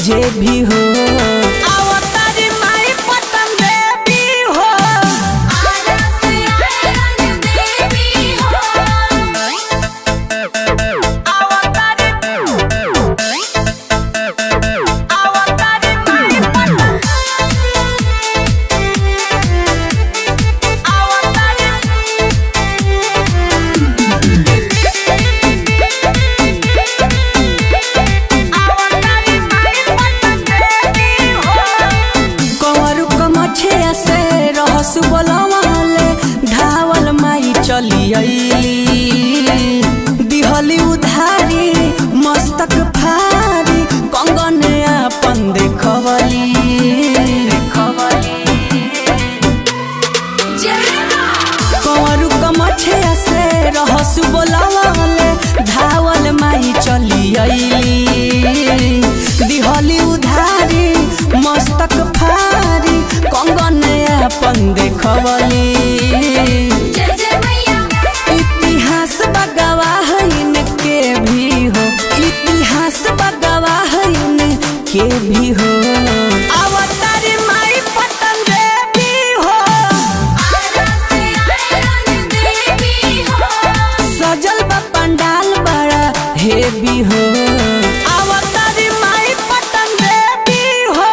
जे भी हो अवतारी माई पटन देवी हो आरा से आयरन देवी हो अवतारी माई पटन धावल माई चली अइली दिहली उधारी मस्तक फारी कंगन अपन देखवली कंवरू कमछिया से रहसु बोलावले धावल माई चली अइली दिहली उधारी मस्तक फारी कंगन अपन देखवली इतिहास बगवाह इनके भी हो इतिहास बगवाह इनके भी हो अवतारी माई पटन देवी हो आरा से आयरन देवी हो सजल बा पंडाल बड़ा हेवी हो अवतारी माई पटन देवी हो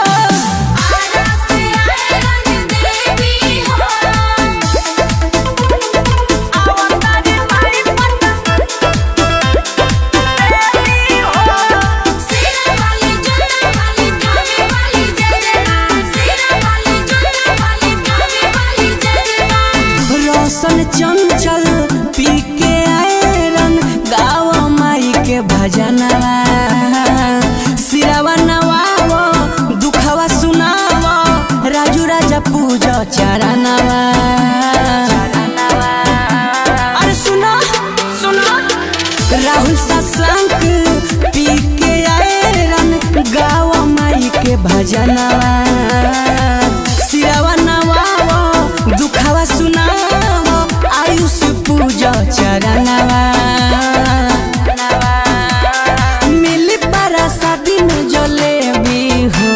आरा से आयरन देवी हो अवतारी माई पटन देवी हो सिरा वाली जोड़ा वाली खावे वाली जजना सिरा वाली जोड़ा वाली खावे वाली जजना रोशन चंचल पी के आयरन गाव माई के भजनवा सिरवा नवावो दुखवा सुनावो राजू राजा पूजा चरणवा अरे सुनो सुनो राहुल सत्संग पी के आयरन गाव माई के भजनवा सिरवा नवावो दुखवा सुनावो आयुष पूजा चरणवा मिली पारा शादी में जो ले भी हो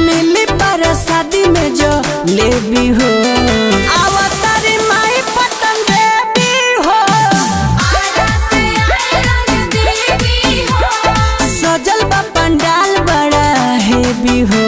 मिली पारा शादी में जो ले भी हो अवतारी माई पटन देवी हो आरा से आयरन देवी हो सजल बा पंडाल बड़ा हेवी हो